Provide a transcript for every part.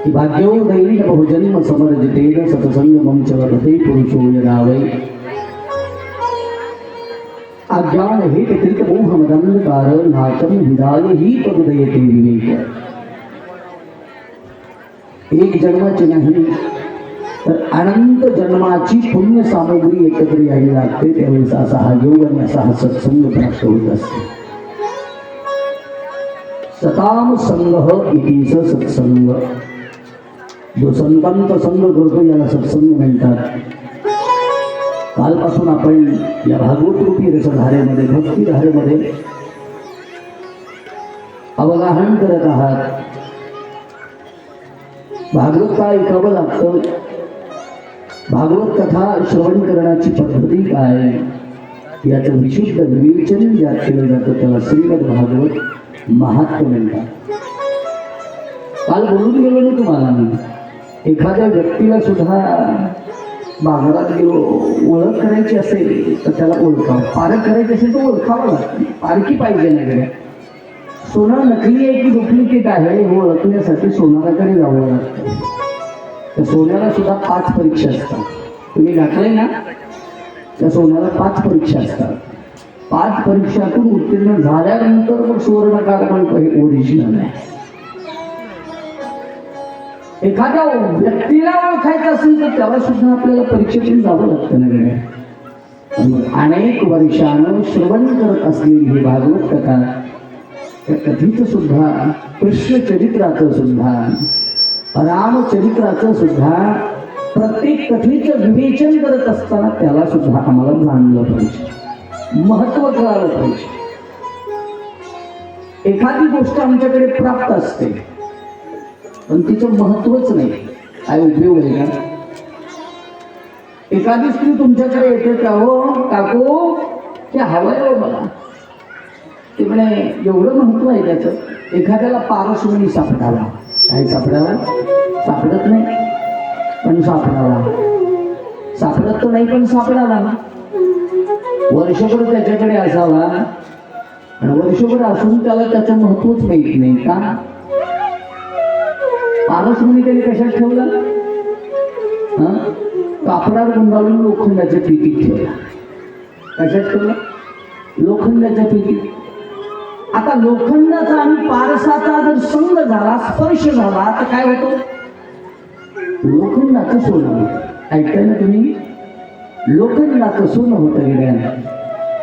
भाग्योदयी बहुजन्म समर्जितेन सत्संगमं च वर्धते पुरुषो यदावै अज्ञान हेत कृत मोह मदंधकार नाकम विदाय ही तदुदयते विवेक। एक जन्माची नाही तर अनंत जन्माची पुण्य सामग्री एकत्र यावी लागते, त्यावेळेस असा हा योग आणि असा हा सत्संग प्राप्त होत असते। सताम संग इतीच सत्संग, जो संतांचा संग करतो याला सत्संग म्हणतात। कालपासून आपण या भागवत रूपी रसधारेमध्ये भक्ती धारेमध्ये अवगाहन करत आहात। भागवत काय ऐकावं लागतं, भागवत कथा श्रवण करण्याची पद्धती काय याचं विशुद्ध विवेचन ज्यात केलं जातं त्याला श्रीमद भागवत महात्म्य म्हणतात। काल बोलून गेलो ना तुम्हाला मी, एखाद्या व्यक्तीला सुद्धा बाजारात गेलो ओळख करायची असेल तर त्याला ओळखावं, पारख करायची असेल तर ओळखावं लागतं, पारखी पाहिजे नाही। सोनं नकली आहे की डुप्लिकेट आहे हे ओळखण्यासाठी सोनाराकडे जावं लागतं। त्या सोन्याला सुद्धा 5 परीक्षा असतात, तुम्ही घातलंय ना त्या सोन्याला 5 परीक्षा असतात। 5 परीक्षातून उत्तीर्ण झाल्यानंतर मग सुवर्णकार म्हणतो हे ओरिजिनल आहे। एखाद्या व्यक्तीला ओळखायचं असेल तर त्याला सुद्धा आपल्याला परीक्षेतून जावं लागतं ना। अनेक वर्षानं श्रवण करत असलेली ही भागवत कथा, त्या कथेचं सुद्धा, कृष्ण चरित्राचं सुद्धा, रामचरित्राचं सुद्धा प्रत्येक कथेचं विवेचन करत असताना त्याला सुद्धा आम्हाला जाणलं पाहिजे, महत्व कळालं पाहिजे। एखादी गोष्ट आमच्याकडे प्राप्त असते पण तिचं महत्वच नाही, काय उपयोग आहे का? एखादी स्त्री तुमच्याकडे येते का, हो काकू ते हवंय हो मला, ते म्हणे एवढं महत्व आहे त्याचं। एखाद्याला पारसमणी सापडावा, काय सापडावा? सापडत नाही पण सापडावा, सापडत तर नाही पण सापडावा। वर्षभर त्याच्याकडे असावा आणि वर्षभर असून त्याला त्याचं महत्वच माहित नाही का? पारसमणी त्याने कशात ठेवला? कापडावर गुंडाळून लोखंडाच्या पिटीत ठेवला। कशात ठेवला? लोखंडाच्या पिटीत। आता लोखंडाचा आणि पारसाचा जर संग झाला, स्पर्श झाला तर काय होतं? लोखंडाचं सोनं होतं। ऐकताय ना तुम्ही? लोखंडाचं सोनं होतं गेल्या,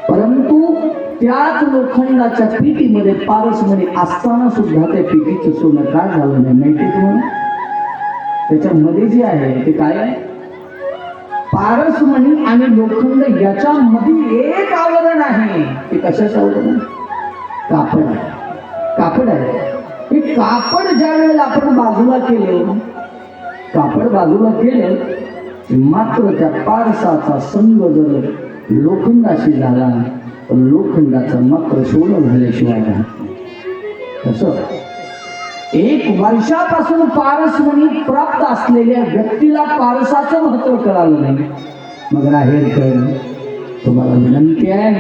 परंतु त्याच लोखंडाच्या पिटीमध्ये पारसमध्ये असताना सुद्धा त्या पिटीचं सोनं काय झालं नाही माहिती तुम्हाला? त्याच्यामध्ये जे आहे ते काय आहे? पारसमणी आणि लोखंड याच्यामध्ये एक आवरण आहे। ते कशाचं आवरण? कापड आहे, कापड आहे। हे कापड ज्या वेळेला आपण बाजूला केलं, कापड बाजूला केलं मात्र त्या पारसाचा संग जर लोखंडाशी झाला तर लोखंडाचं मात्र सोनं झाल्याशिवाय तसं एक वर्षापासून पारसमणी प्राप्त असलेल्या व्यक्तीला पारसाचं महत्व कळालं नाही। मग राहेरकर तुम्हाला विनंती आहे,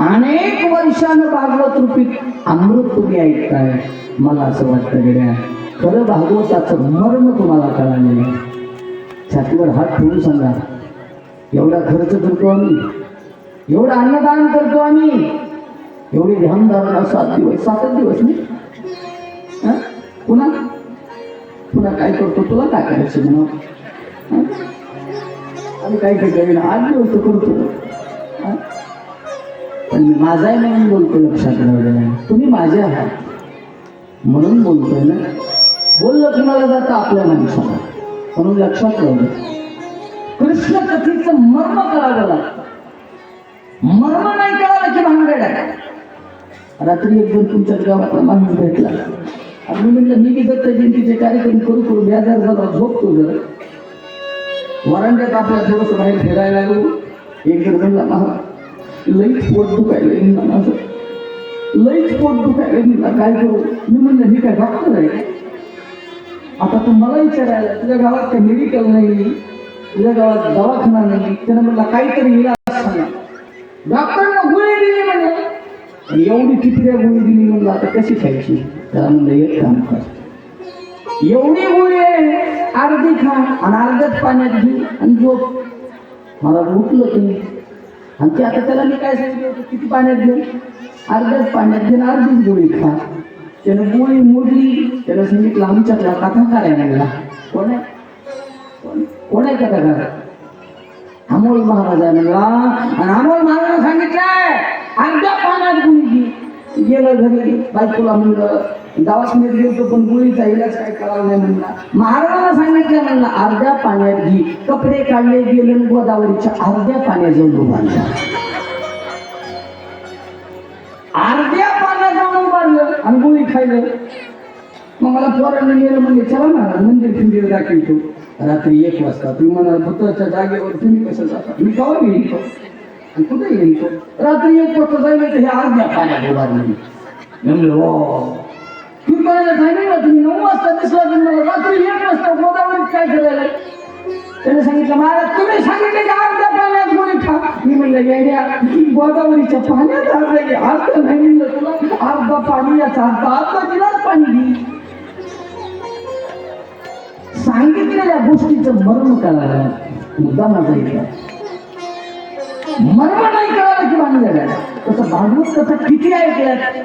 अनेक वर्षानं भागवत रूपी अमृत तुम्ही ऐकताय, मला असं वाटतं गेल्या खरं भागवताचं मर्म तुम्हाला कळालेलं आहे। छातीवर हात ठेवून सांगा, एवढा खर्च करतो आम्ही, एवढं अन्नदान करतो आम्ही, एवढी ध्यानधारणा 7 दिवस 7 दिवस नाही, पुन्हा पुन्हा काय करतो? तुला काय करायचं म्हणा? आम्ही काय काय 8 दिवस करतो, पण मी माझा आहे म्हणून बोलतो, लक्षात राहिलं। तुम्ही माझे आहात म्हणून बोलतोय ना, बोललं तुम्हाला जातं आपल्या माणसाला, म्हणून लक्षात राहिलं। कृष्ण कथेचं मर्म कळावं लागतं, मर्म नाही कळालं की भानगड आहे। रात्री एक दोन तुमच्या गावातला माणूस भेटला आणि म्हटलं मी दत्त जयंतीचे कार्यक्रम करू व्याजार झाला, झोपतो जरा वरांड्यात आपल्या थोडंसं बाहेर फिरायला लागलो। एक जण म्हणला लईच पोट दुखायला, माझं लईच पोट दुखायला, काय करू? मी म्हणलं मी काय डॉक्टर आहे? आता तू मला विचारायला, तुझ्या गावात काही मेडिकल नाही, तुझ्या गावात दवाखाना नाही, त्यानं म्हणला काहीतरी इलाज सांगा। डॉक्टरनं गोळी दिली, म्हणजे आणि एवढी कितीऱ्या गोळी दिली म्हणलं आता कशी खायची. त्याला म्हणलं एक काम कर, एवढी गोळी आहे अर्धी खा आणि अर्ध्याच पाण्यात घे आणि झोप. मला उठलं तुम्ही आणि ते आता त्याला मी काय सांगितलं होतं, किती पाण्यात घे, अर्ध्याच पाण्यात घे अर्धीच गोळी खा. त्यानं गोळी मोडली. त्याला सांगितलं आमच्यातला कथाकार आहे म्हणला. कोण आहे कोण आहे कथाकार? अमोल महाराज आहे म्हणला. आणि अमोल महाराज सांगितलंय अर्ध्या पाण्यात गोळी घे. गेलं घरी, बायकोला म्हणलं दवाखान्यात गेलो पण गोळीचा इलाज काय करायला नाही म्हणला. महाराजांना सांगितलं म्हणलं अर्ध्या पाण्यात घे. कपडे काढले, गेले गोदावरीच्या अर्ध्या पाण्यात जाऊन उभारलं. अर्ध्या पाण्यात जाऊन उभारलं आणि गोळी खायलं. मग मला पोरांनी गेलं म्हणजे चला महाराज मंदिर फिंदीर दाखवतो. रात्री 1 वाजता तुम्ही म्हणाल भूताच्या जागेवर तुम्ही कसं जाता. मी केव्हा येईल आणि कुठे येईल तो. रात्री 1 वाजता जायला तर हे अर्ध्या पाण्यात उभारलं. म्हणलं हो तुम्ही करायला सांगितलं तुम्ही 9 वाजता दिसला तुम्ही रात्री 1 वाजता गोदावरीत काय करायला. त्याने सांगितलं महाराज तुम्ही सांगितलं की अर्ध्या पाण्यात गोळी खा. मी म्हणलं येड्या गोदावरीच्या पाण्यात अर्ध नाही म्हणलं तुला अर्ध पाणी याचा अर्धा गिलास पाणी घे. सांगितलेल्या गोष्टीचं मर्म कळालं. मुद्दा माझा इथला मर्म नाही कळालं की बांधलं झालं. तसं भागवत कथा किती ऐकल्यात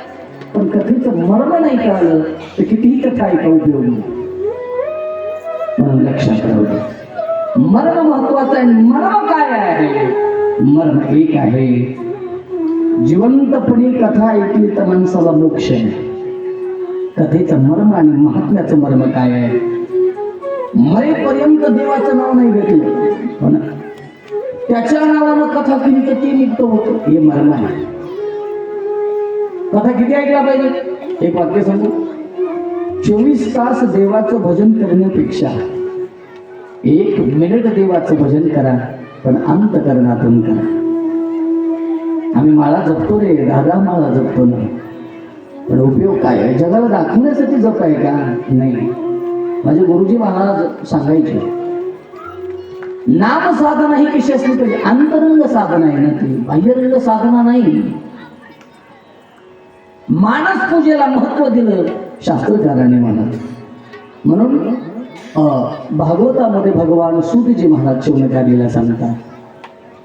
पण कथेचं मर्म नाही कळालं तर कितीही कथा ऐका उपयोग नाही. म्हणून लक्षात ठेवलं मर्म महत्वाचं आहे. मर्म काय आहे? मर्म एक आहे, जिवंतपणे कथा ऐकली तर माणसाला मोक्ष आहे. कथेचं मर्म आणि महात्म्याचं मर्म काय आहे? मरेपर्यंत देवाचं नाव नाही घेतलं पण त्याच्या नावानं कथा केली तर ते निघत होतं. हे मर्म आहे. कथा किती ऐकला पाहिजे? एक वाक्य सांगू, 24 तास देवाचं भजन करण्यापेक्षा 1 मिनिट देवाचं भजन करा पण अंतःकरणातून करा. आम्ही माळा जपतो रे दादा, माळा जपतो ना पण उपयोग काय आहे? जगाला दाखवण्यासाठी जप आहे का? नाही. माझे गुरुजी महाराज सांगायचे नाम साधना ही कशी असली पाहिजे? अंतरंग साधना आहे ना ती, बाह्यरंग साधना नाही. मानस पूजेला महत्व दिलं शास्त्रकाराने म्हणत. म्हणून भागवतामध्ये भगवान सूतजी महाराज शौनकादिला सांगतात.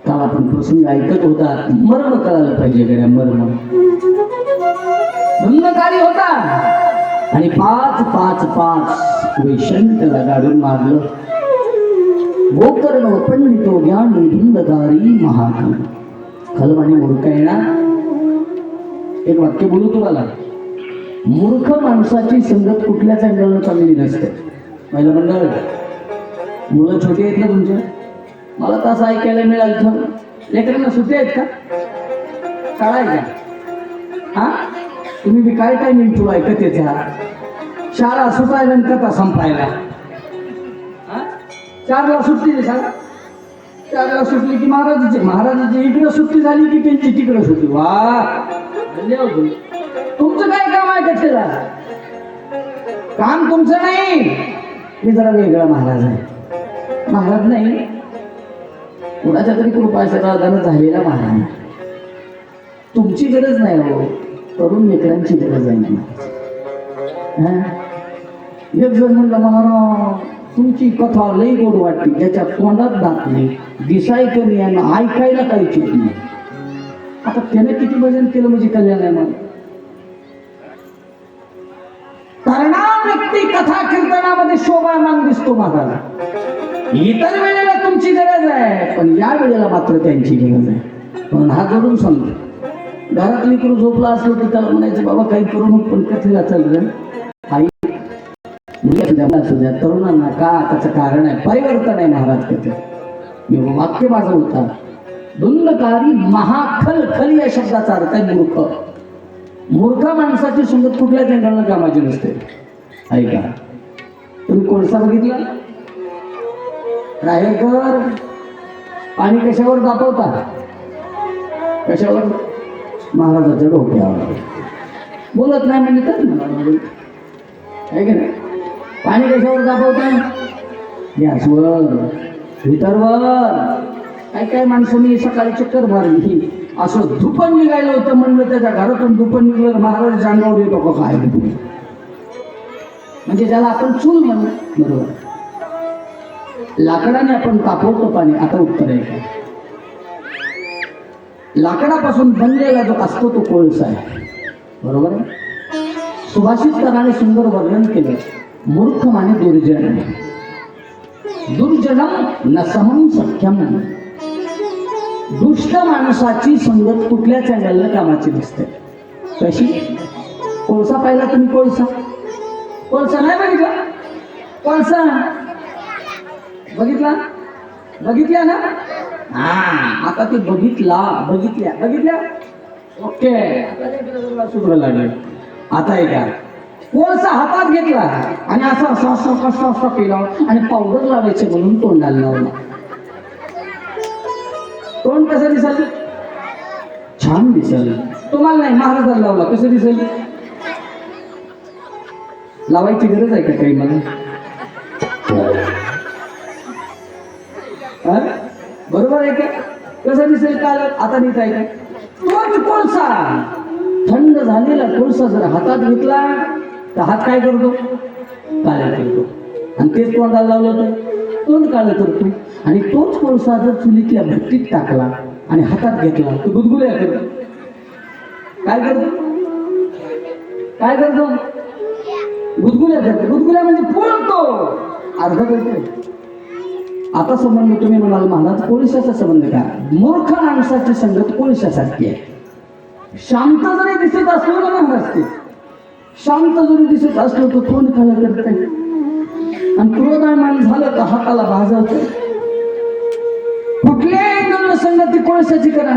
काल आपण प्रसंग ऐकत होता. मर्म कळायला पाहिजे गड्या. मर्म धुंदकारी होता आणि 5 वैशंत लगाडून मारलं. गोकर्ण पंडितो ज्ञानी धुंदकारी महाकाल. खलवाणी मूर्ख आहे ना. एक वाक्य बोलू तुम्हाला. मूर्ख माणसाची संगत कुठल्याच अँगलनं चांगली नसते. पहिलं मंडळ मुलं छोटी आहेत ना तुमच्या. मला तर असं ऐकायला मिळालं लेकरांना सुट्टी आहेत का? काढाय का? हा तुम्ही बी काय टायमिंग ठेवू ऐकतेचा? शाळा सुटायला कथा संपायला 4ला सुट्टी दे. 4ला सुटली की महाराजाची इकडं सुट्टी झाली की त्यांची तिकडं सुट्टी. वा तुमचं काय काम आहे कथेला? काम तुमचं नाही. मी जरा वेगळा महाराज आहे. महाराज नाही कुणाच्या तरी कृपाशराधानं झालेला महाराज. तुमची गरज नाही हो, तरुण लेकरांची गरज आहे ना. एक जण म्हणलं महाराज तुमची कथा लई गोड वाटली, ज्याच्या तोंडात दात नाही, दिसाय कमी आहे ना, ऐकायला काही चित नाही. आता त्याने किती भजन केलं म्हणजे कल्याण आहे मला. तरणा व्यक्ती कथा कीर्तनामध्ये शोभामान दिसतो महाराज. इतर वेळेला तुमची गरज आहे पण या वेळेला मात्र त्यांची गरज आहे. म्हणून हा जोडून सांगतो. घरातली करू झोपला असलो तर त्याला म्हणायचं बाबा काही करू नको पण कथेला चाललं. आई असू द्या तरुणांना का त्याचं कारण आहे, परिवर्तन आहे महाराज कथे. मी वाक्य माझं होता धुंदकारी महाखल. खल या शब्दाचा अर्थ आहे मूर्ख. मूर्ख माणसाची संगत कुठल्या जंगलाला कामाची नसते. ऐका तुम्ही कोळसा बघितला? राहेकर पाणी कशावर तापवता? कशावर? महाराजाच्या डोक्यावर. बोलत नाही म्हणजे तर आहे की नाही? पाणी कशावर तापवता? गॅसवर, हिटरवर. काय काय माणसांनी सकाळी चक्कर मारली असं धुपण निघायला होतं. म्हणलं त्याच्या घरातून धुपण निघलं, महाराज जांगावर येतो का काय, म्हणजे ज्याला आपण चूल म्हणू. बरोबर, लाकडाने आपण तापवतो पाणी. आता उत्तर आहे का? लाकडापासून बनलेला जो असतो तो कोळसा आहे. बरोबर आहे. सुभाषितकाराने सुंदर वर्णन केलं, मूर्ख माने दुर्जन, दुर्जनम न समम सख्यम. दुष्ट माणसाची संगत कुठल्याच अँगलला कामाची नसते. कशी? कोळसा पाहिला तुम्ही? कोळसा नाही बघितला? कोळसा बघितला ना? हा, आता ते बघितल्या. ओके, सुधरा लागले. आता आहे का? कोळसा हातात घेतला आणि असा केला आणि पावडर लावायचे म्हणून तोंडाला लावला. तोंड कसं दिसल? छान दिसल. तुम्हाला नाही, महाराजाला लावला, कसं दिसेल? लावायची गरज आहे का काही मला? बरोबर आहे का? कसं दिसेल? काल आता नीट आहे का? तोच कोळसा, थंड झालेला कोळसा जर हातात घेतला तर हात काय करतो? काळा करतो. आणि तेच तोंडाला लावलं तर तोंड काळं करतो. आणि तोच कोळसा जर चुलीतल्या भट्टीत टाकला आणि हातात घेतला तर गुदगुल्या करतो. काय करतो? गुदगुल्या करतो. गुदगुल्या म्हणजे पोळतो, अर्ध करतो. आता संबंध तुम्ही म्हणाल महाराज कोळशाचा संबंध का? मूर्ख माणसाची संगत कोळशासारखी आहे. शांत जरी दिसत असलो ना महाराज, शांत जरी दिसत असलो तर तोंड काळं करत नाही. आणि क्रोधायमान झालं तर हाताला भाजवत. कुठल्याही अँगलनं संगती कोळशाची करा,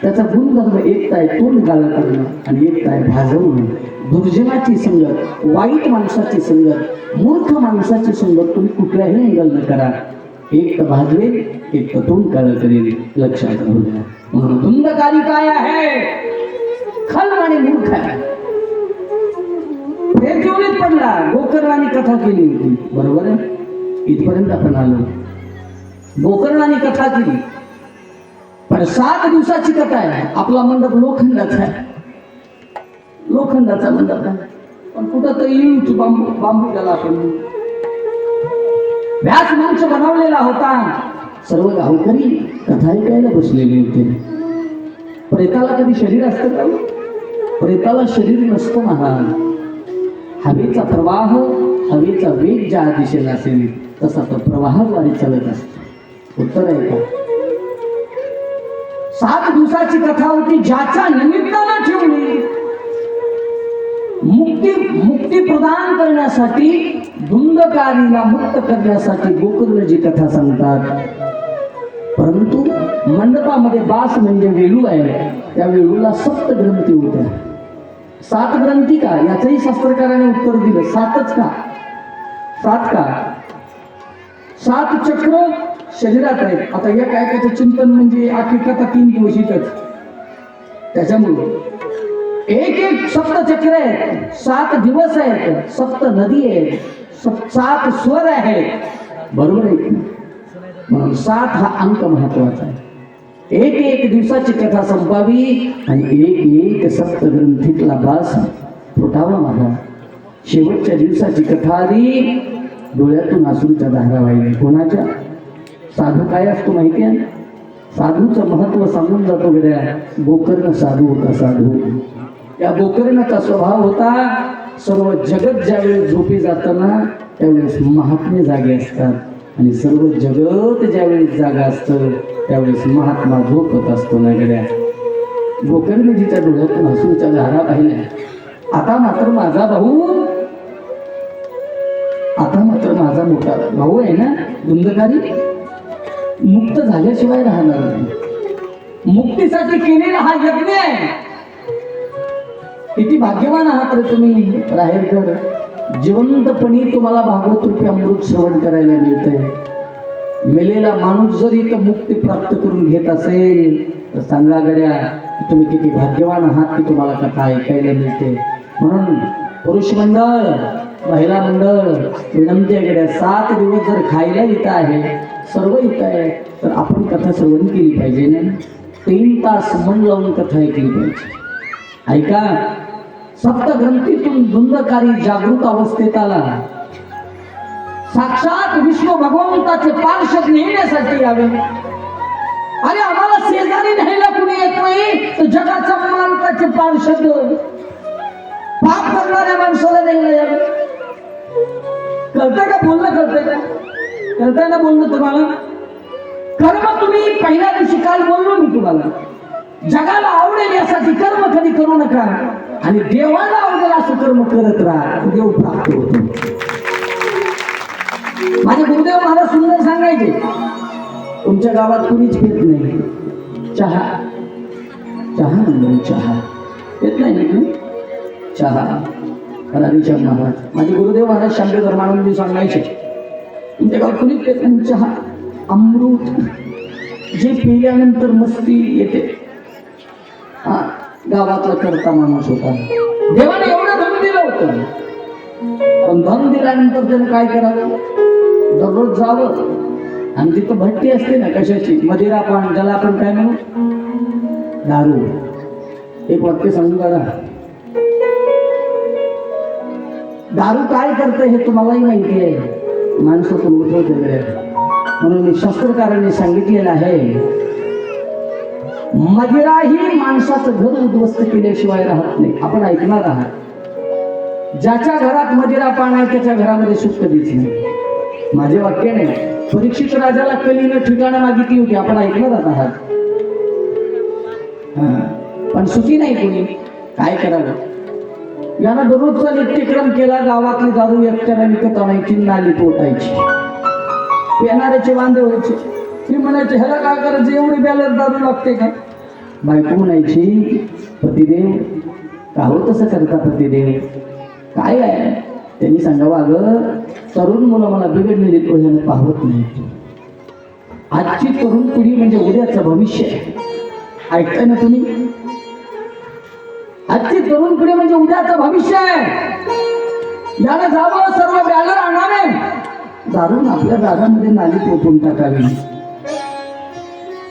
त्याचा गुणधर्म एकता आहे तोंड काळं करणं आणि एकता आहे भाजवणं. दुर्जनाची संगत, वाईट माणसाची संगत, मूर्ख माणसाची संगत तुम्ही कुठल्याही अँगलनं करा, एक तर भाजवेल, एक तर तोंड काळं करेल. लक्षात राहू द्या. म्हणून धुंदकारी काय आहे? खल आणि मूर्ख आहे. फेकवलीत पडला, गोकर्णाने कथा केली होती. बरोबर आहे, इथपर्यंत आपण आलो. गोकर्णाने कथा केली, पण 7 दिवसाची कथा आहे. आपला मंडप लोखंडाचा आहे, लोखंडाचा मंडप आहे. पण कुठं तर येऊच बांबू त्याला आपण व्यास मंच बनवलेला होता. सर्व गावकरी कथा ऐकायला बसलेले होते. प्रेताला कधी शरीर असतं का? प्रेताला शरीर नसतं महाराज. हवेचा प्रवाह, हवेचा वेग ज्या दिशेला असेल तसा तो प्रवाहाद्वारे चालत असतो. उत्तर आहे का? 7 दिवसाची कथा होती, ज्याच्या निमित्तानं ठेवली. मुक्ती प्रदान करण्यासाठी, धुंदकारीला मुक्त करण्यासाठी गोकर्ण जी कथा सांगतात. परंतु मंडपामध्ये बास म्हणजे वेळू आहे, त्या वेळूला 7 ग्रंथी होत्या. 7 ग्रंथी का? याचंही शास्त्रकाराने उत्तर दिलं. 7च का? 7 का? 7 चक्र शरीरात आहेत. आता या काय चिंतन म्हणजे आखी कथा 3 दिवस येतच. त्याच्यामुळे एक 7 चक्र आहेत, 7 दिवस आहेत, 7 नदी आहेत, 7 स्वर आहेत. बरोबर आहे. म्हणून 7 हा अंक महत्वाचा आहे. एक दिवसाची कथा संपावी आणि एक 7 ग्रंथीतला बास फुटावा माझा. शेवटच्या दिवसाची कथा आली, डोळ्यातून अश्रूच्या धारा वाहिल्या. कोणाच्या? साधू काय असतो माहिती आहे? साधूचं महत्व सांगून जातो गड्या. गोकर्ण साधू होता. साधू, या गोकर्णाचा स्वभाव होता, सर्व जगत ज्यावेळेस झोपी जाताना त्यावेळेस महात्मे जागे असतात आणि सर्व जगत ज्यावेळेस जागा असतं त्यावेळेस महात्मा झोपत असतो ना गड्या. गोकर्णजीच्या डोळ्यातून अश्रूच्या धारा पाहिल्या. आता मात्र माझा मोठा भाऊ आहे ना धुंदकारी, मुक्त झाल्याशिवाय राहणार नाही. मुक्तीसाठी केलेला हा यज्ञ आहे. किती भाग्यवान आहात रे तुम्ही राहेरकर. जिवंतपणी तुम्हाला भागवत रूपी अमृत श्रवण करायला मिळतंय. मेलेला माणूस जरी तर मुक्ती प्राप्त करून घेत असेल तर सांगा गड्या तुम्ही किती भाग्यवान आहात की तुम्हाला कथा ऐकायला मिळते. म्हणून पुरुष मंडळ, महिला मंडळ, विनंती आहे गड्या, 7 दिवस जर खायला येत आहे, सर्व येत आहे, तर आपण कथा श्रवण केली पाहिजे ना. 3 तास मन लावून कथा ऐकली पाहिजे. ऐका, सप्तग्रंथीतून धुंदकारी जागृत अवस्थेत आला. साक्षात विष्णू भगवंताचे पार्षद नेण्यासाठी यावे. अरे आम्हाला शेजारी न्यायला कुणी येत नाही तर जगाचा मालकाचे पार्षद पाप करणाऱ्या माणसाला न्यायला यावे. कळतंय का बोलणं? कळतंय ना बोलणं तुम्हाला? कर्म तुम्ही पहिल्या दिवशी काल बोललो मी तुम्हाला, जगाला आवडेल यासाठी कर्म कधी करू नका आणि देवाला आवडेल असं कर्म करत राहा, देव प्राप्त होतो. माझे गुरुदेव महाराज सुंदर सांगायचे, तुमच्या गावात कुणीच पेत नाही चहा. चहा म्हणजे चहा पेत नाही चहा. हरिचंद महाराज, माझे गुरुदेव महाराज शांती धर्मानंद सांगायचे, तुमच्या गावात कुणीच पेत नाही चहा. अमृत जे पिल्यानंतर मस्ती येते, हा गावातला करता माणूस होता. देवाने एवढं धन दिलं होतं, पण धन दिल्यानंतर त्याने काय करावं? दररोज जावं आणि तिथं भट्टी असते ना कशाची, मदिरा पान, ज्याला आपण काय म्हणू, दारू. एक वाक्य सांगू करा, दारू काय करते हे तुम्हालाही माहिती आहे, माणसातून उठवते. म्हणून शास्त्रकारांनी सांगितलेलं आहे, मदिरा ही माणसाचं घर उद्ध्वस्त केल्याशिवाय राहत नाही. आपण ऐकणार आहात, ज्याच्या घरात मदिरा पान आहे त्याच्या घरामध्ये सुख कधीच नाही. माझे वाक्य नाही, परीक्षित राजाला कलीनं ठिकाणं मागितली होती, आपण ऐकणार आहात. पण सुखी नाही कोणी. काय करावं? यानं दररोजचा नित्यक्रम केला, गावातली दारू एकट्याला विकत आणायची, नाली पोटायची, येणाऱ्याचे वांदे व्हायचे. ती म्हणायचे, ह्याला काय करायचं, एवढी बॅलर दारू लागते का? बायको म्हणायची, पतिदेव का हो तसं करता पतिदेव, काय आहे? त्यांनी सांगावं, अगं तरुण मुलं मला बिघडलेली तो पाहत नाही. आजची तरुण पिढी म्हणजे उद्याचं भविष्य आहे. ऐकताय ना तुम्ही? आजची तरुण पिढी म्हणजे उद्याचं भविष्य आहे. याला जावं, सर्व बॅलर आणावे, दारून आपल्या दारामध्ये नाली पोचून टाकावी.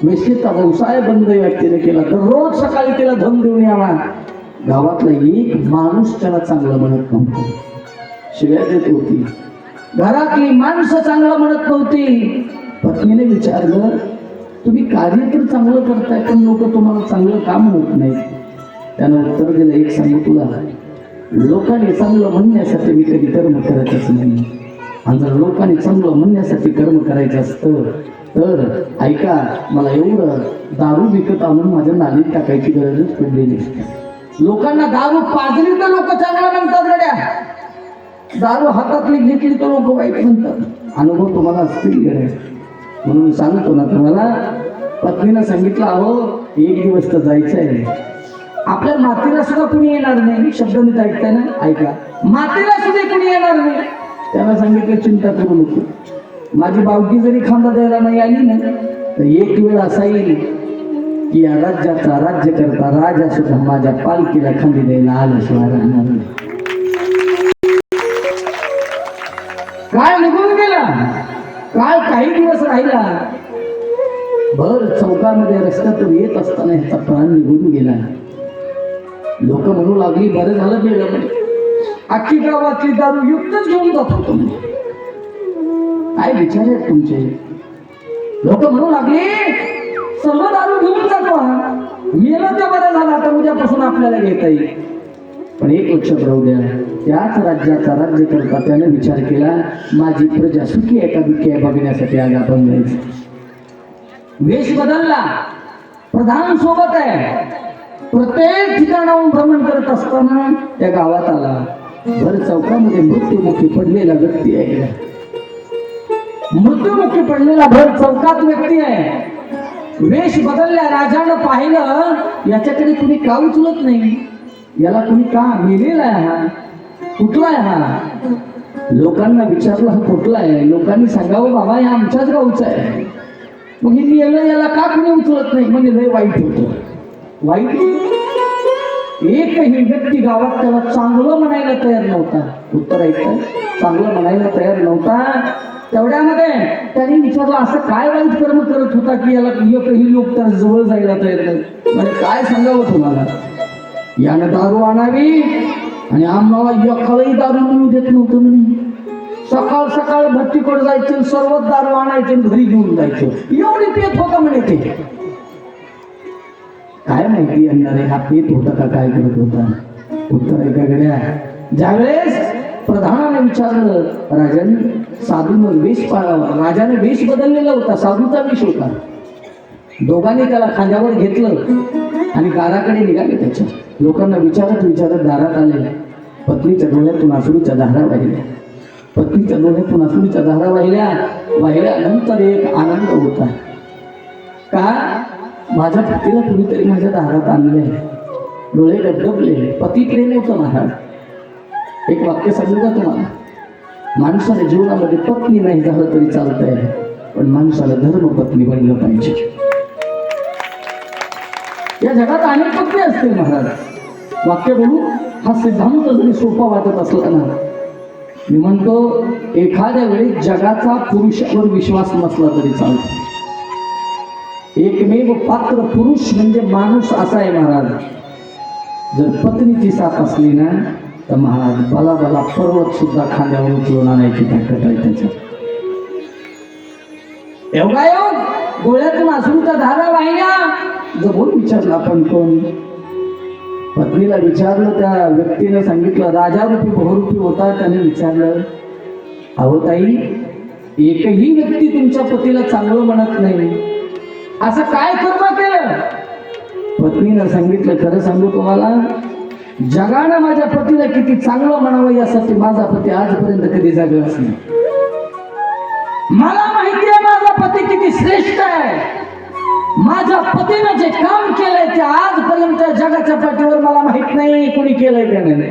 वेश्येचा व्यवसाय बंद व्यक्तीने केला तर रोज सकाळी तिला धन देऊन यावा. गावातला एक माणूस त्याला चांगलं म्हणत नव्हतं, शिव्या देत होती. घरातली माणसं चांगलं म्हणत नव्हती. पत्नीने विचारलं, तुम्ही कार्य तर चांगलं करताय पण लोक तुम्हाला चांगलं काम होत नाही. त्यानं उत्तर दिलं, एक सांगू तुला, लोकांनी चांगलं म्हणण्यासाठी मी कधी कर्म करतच नाही. आणि जर लोकांनी चांगलं म्हणण्यासाठी कर्म करायचं असतं तर ऐका, मला एवढं दारू विकत आणून माझ्या नालीत टाकायची गरजच पडलेली. लोकांना दारू पाजली तर लोक चांगलं म्हणतात गड्या, दारू हातातली घेतली तर लोक वाईट म्हणतात. अनुभव तुम्हाला असतील गड्या, म्हणून सांगतो ना तुम्हाला. पत्नीनं सांगितलं, अहो एक दिवस तर जायचं आहे, आपल्या मातीला सुद्धा कुणी येणार नाही. शब्द नीट ऐकताय ना? ऐका, मातीला सुद्धा कुणी येणार नाही. त्याला सांगितलं, चिंता करू नको, माझी बावकी जरी खांदा द्यायला नाही आली ना तर एक वेळ असा येईल की या राज्याचा राज्य करता राजा सुद्धा माझ्या पालखीला खांदी द्यायला आल्याशिवाय राहणार नाही. काळ निघून गेला, काळ काही दिवस राहिला. भर चौकामध्ये रस्त्यातून येत असताना ह्याचा प्राण निघून गेला. लोक म्हणू लागली, बरं झालं गेलं म्हणजे, अख्खी गावातली दारू युक्तच घेऊन जात होतो. काय विचार आहेत तुमचे? लोक म्हणू लागले, सर्व दारू घेऊन जातो, मेलं तर बरं झालं, आता उद्यापासून आपल्याला घेता येईल. पण एक लक्षात राहू द्या, त्याच राज्याचा राज्य करता त्याने विचार केला, माझी प्रजा सुखी आहे का दुःखी आहे बघण्यासाठी आज आपण जायचं. वेश बदलला, प्रधान सोबत आहे. प्रत्येक ठिकाणाहून भ्रमण करत असताना त्या गावात आला. भर चौकामध्ये मृत्युमुखी पडलेला व्यक्ती आहे. मृत्युमुखी पडलेला भर चौकात व्यक्ती आहे. वेश बदलल्या. राजानं पाहिलं, याच्याकडे कुणी का उचलत नाही, याला कुणी का मेलेला आहे, हा कुठला आहे हा. लोकांना विचारलं, हा कुठला आहे. लोकांनी सांगावं, बाबा हे आमच्याच गावचा आहे. मग हे मेलं, याला का कुणी उचलत नाही. म्हणजे लय वाईट होतं. वाईट एकही व्यक्ती गावात त्याला चांगलं म्हणायला तयार नव्हता. उत्तर ऐकताय? चांगलं म्हणायला तयार नव्हता. तेवढ्यामध्ये त्यांनी विचारलं असं काय वाईट कर्म करत होता की याला एकही लोक त्या जवळ जायला तयार नाही. म्हणजे काय सांगावं तुम्हाला, यानं दारू आणावी आणि आम्हाला एकालाही दारू मिळू देत नव्हतं म्हणे. सकाळ सकाळ भट्टीकडे जायचं, सर्व दारू आणायचे घरी घेऊन जायचं, एवढी पेत होता म्हणे ते. काय माहिती येणार हा पेत होता का काय करत होता. उत्तर आहे का गड्या, ज्यावेळेस प्रधानाने विचारलं, राजाने साधून वेश पाळावा. राजाने वेश बदललेला होता, साधूचा वेश होता. दोघांनी त्याला खांद्यावर घेतलं आणि दाराकडे निघाले. त्याच्या लोकांना विचारत विचारत दारात आले. पत्नीच्या डोळ्यातून अश्रूच्या धारा वाहिल्या. पत्नीच्या डोळ्यातून अश्रूच्या धारा वाहिल्यानंतर एक आनंद होता. का माझ्या पतीला कुणीतरी माझ्या दारात आणले. डोळे डबडबले. पती प्रेम होतं महाराज. एक वाक्य सांगू का तुम्हाला, माणसाने जीवनामध्ये पत्नी नाही झालं तरी चालतंय, पण माणसाला धर्म पत्नी बनलं पाहिजे. या जगात अनेक पत्नी असतील महाराज. वाक्य बोलू, हा सिद्धांत जरी सोपा वाटत असला ना, मी म्हणतो एखाद्या वेळी जगाचा पुरुषावर विश्वास नसला तरी चालतो. एकमेव पात्र पुरुष म्हणजे माणूस असा आहे महाराज. जर पत्नीची साथ असली ना तर महाराज बला पर्वत सुद्धा खांद्यावर उचलून आणायची ताकद आहे त्याच्यात. एवढा योग डोळ्यातून अश्रूच्या धारा वाहिल्या. जवळ विचारलं आपण कोण. पत्नीला विचारलं, त्या व्यक्तीने सांगितलं राजारूपी बहुरूपी होता. त्याने विचारलं, अहो ताई, एकही व्यक्ती तुमच्या पतीला चांगलं म्हणत नाही, असं काय कर्म केलं. पत्नीनं सांगितलं, खरं सांगू तुम्हाला, जगानं माझ्या पतीला किती चांगलं म्हणावं यासाठी माझा पती आजपर्यंत कधी जगलाच नाही. मला माहिती आहे माझा पती किती श्रेष्ठ आहे. माझ्या पतीनं जे काम केलंय ते आजपर्यंत जगाच्या पाठीवर मला माहित नाही कोणी केलंय का नाही.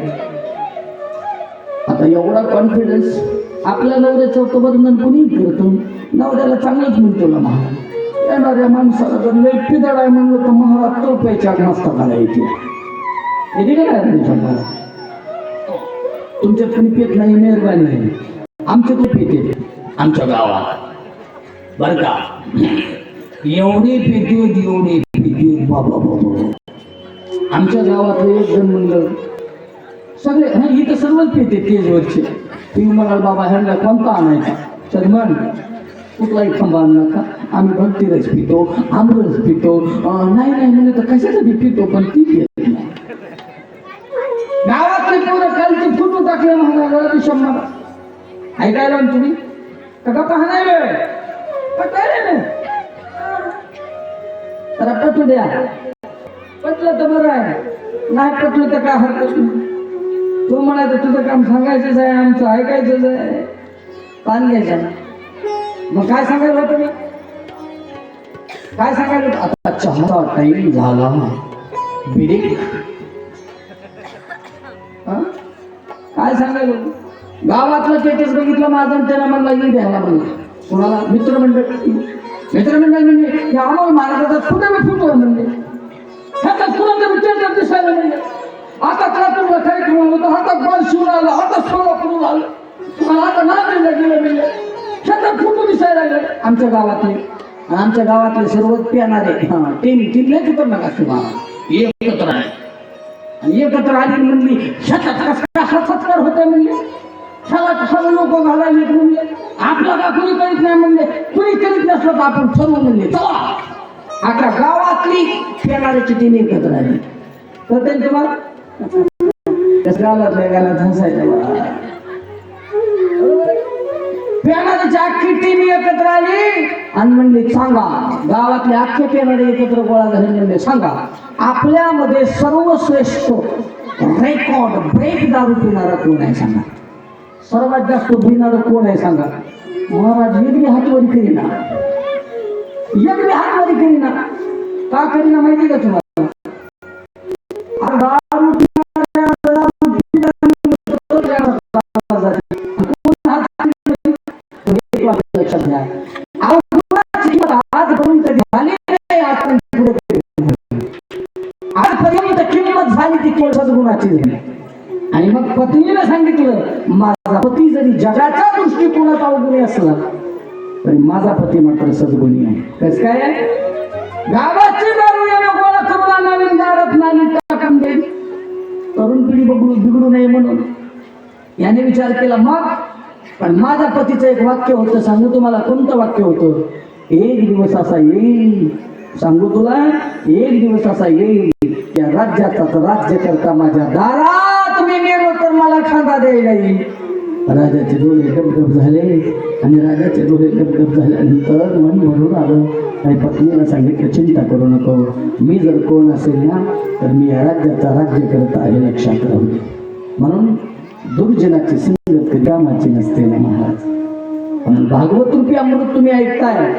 आता एवढा कॉन्फिडन्स आपल्या नवऱ्याचं वर्णन कोणी करतो. नवऱ्याला चांगलंच म्हणतो ना महाराज. येणाऱ्या माणसाला जर लई पिदळ आहे म्हणलं तर महाराज तो पैच्या मस्तकाला येते. तुमच्या कोणी पेत नाही, मेहरबानी नाही. आमच्या तो पेते आमच्या गावात बर का. एवढे पेते बाबा बाबा. आमच्या गावातले एक जण म्हणलं, सगळे इथं सर्वच पेते तेजवरचे. तुम्ही म्हणाल बाबा ह्यांना कोणता आणायचा. तर म्हण कुठलाही खंबा आणू नका, आम्ही भक्तीरच पितो, आमरस पितो. नाही म्हणजे तर कशासाठी पितो, पण ती पित नाही. गावातले पोरं कालचे फुटू टाकले महाराजाला 100. ऐकायला तुम्ही का पाहणार वेळ तर पटू द्या. पटलं तर बरं आहे, नाही पटलं तर काय हरकत नाही. तू म्हणायचं तुझं काम सांगायचंच आहे, आमचं ऐकायचंच आहे, पान घ्यायचं. मग काय सांगायला होतं मी, काय सांगायला. आता चहाचा टाईम झाला, बिडी काय सांगायला. गावातलं स्टेटस बघितलं माझं, त्याला म्हणला येईल द्यायला म्हणला. कोणाला मित्रमंडळ म्हणजे आम्हाला महाराजाचा कुठे मी फुटो म्हणजे ह्याचा कुणाचा विचार दिसायला म्हणजे. आता लातूरला कार्यक्रम होता, हातात बाल शिवून आला, हातात सोलापूरून आलं, तुम्हाला आता नांदेडला गेलं म्हणजे ह्याचा फोटो दिसायला लागले. आमच्या गावातले सर्वच पिणारे टीम नाही तिथं नका शिवा एकत्र आहे. आणि एकत्र आली म्हणली सत्कार होते म्हणजे सर्व लोक घालायले म्हणजे आपलं का कुणी करीत नाही म्हणजे, कुणी करीत नसलं तर आपण सर्व म्हणले चला. आता गावातली पिणाऱ्याची टीम एकत्र आली तर त्यांनी तुम्हाला गालात हसायला. पिणाऱ्याची अख्खी टीम एकत्र आली आणि म्हणले सांगा, गावातले अख्खे पिणारे एकत्र गोळा झाले. म्हणले सांगा आपल्यामध्ये सर्वश्रेष्ठ रेकॉर्ड ब्रेक दारू पिणारा कोण आहे सांगा. सर्वात जास्त पिणारं कोण आहे सांगा. महाराज एकबी हातवरी करीना, का करीना माहिती का तुम्हाला. आजपर्यंत किंमत झाली ती केवळ सद्गुणाची झाली. आणि मग पत्नीने सांगितलं, माझा पती जरी जगाच्या दृष्टिकोनात अवगुणी असला तरी माझा पती मात्र सद्गुणी आहे. कस काय आहे? गावाची दारू या लोकांना तुम्हाला नवीन दारात नाली टाकून देईल, तरुण पिढी बिघडू नये म्हणून याने विचार केला. मग पण माझ्या पतीचं एक वाक्य होतं, सांगू तुम्हाला कोणतं वाक्य होतं? एक दिवस असा येईल, सांगू तुला, एक दिवस असा येईल या राज्याचा राज्य करता माझ्या दारात मी गेलो तर मला खांदा द्यायला येईल. राजाचे डोळे डबडब झाले आणि राजाचे डोळे डबडब झाल्यानंतर मन भरून आलं आणि पत्नीला सांगितलं, चिंता करू नको, मी जर कोण असेल ना तर मी या राज्याचा राज्य करत आहे, लक्षात राहू दे. म्हणून दुर्जनाची संगत कधी कामाची नसते ना महाराज. म्हणून भागवत रूपी अमृत तुम्ही ऐकताय.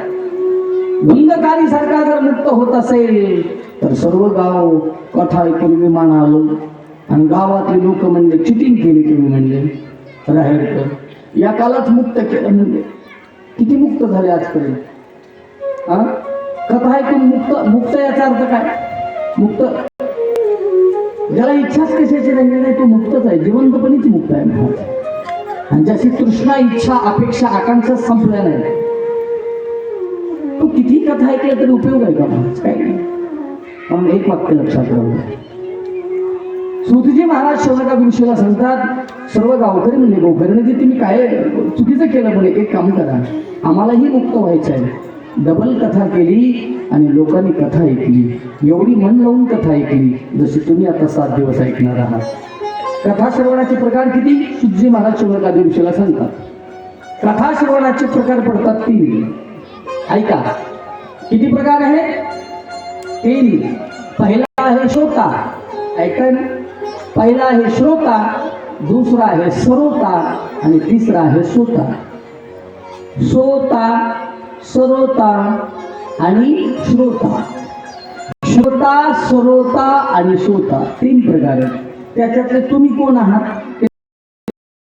बंधकारी सारखा जर मुक्त होत असेल तर सर्व गाव कथा ऐकून विमान आलो आणि गावातले लोक म्हणले चिटिंग केली तुम्ही, म्हणले राहेरकर या कालात मुक्त केलं. म्हणजे किती मुक्त झाले आजपर्यंत? हा, कथा ऐकून मुक्त याचा अर्थ काय? मुक्त ज्याला इच्छाच कशाची राहिली नाही तो मुक्तच आहे, जिवंतपणीच मुक्त आहे महाराज. आणि ज्याची तृष्णा, इच्छा, अपेक्षा, आकांक्षा संपल्या नाही तो किती कथा ऐकल्या तरी उपयोग आहे का महाराज? काही नाही. म्हणून एक वाक्य लक्षात राहू. सूतजी महाराज शौनकादिवशीला सांगतात, सर्व गावकरी म्हणले, गोकर्णजी तुम्ही काय चुकीचं केलं म्हणे, एक काम करा, आम्हालाही मुक्त व्हायचं आहे. डबल कथा केली आणि लोकांनी कथा ऐकली, एवढी मन लावून कथा ऐकली जशी तुम्ही आता 7 दिवस ऐकणार आहात. कथा श्रवणाचे प्रकार किती? सूतजी महाराज शौनकादिवशीला सांगतात. कथा श्रवणाचे प्रकार पडतात 3. ऐका किती प्रकार आहे? 3. पहिला आहे श्रोता, ऐकाय ना, पहिला आहे श्रोता, दुसरा आहे श्रोता आणि तिसरा आहे सोता. सोता, श्रोता आणि श्रोता. श्रोता, श्रोता आणि श्रोता 3 प्रकार आहेत. त्याच्यातले तुम्ही कोण आहात?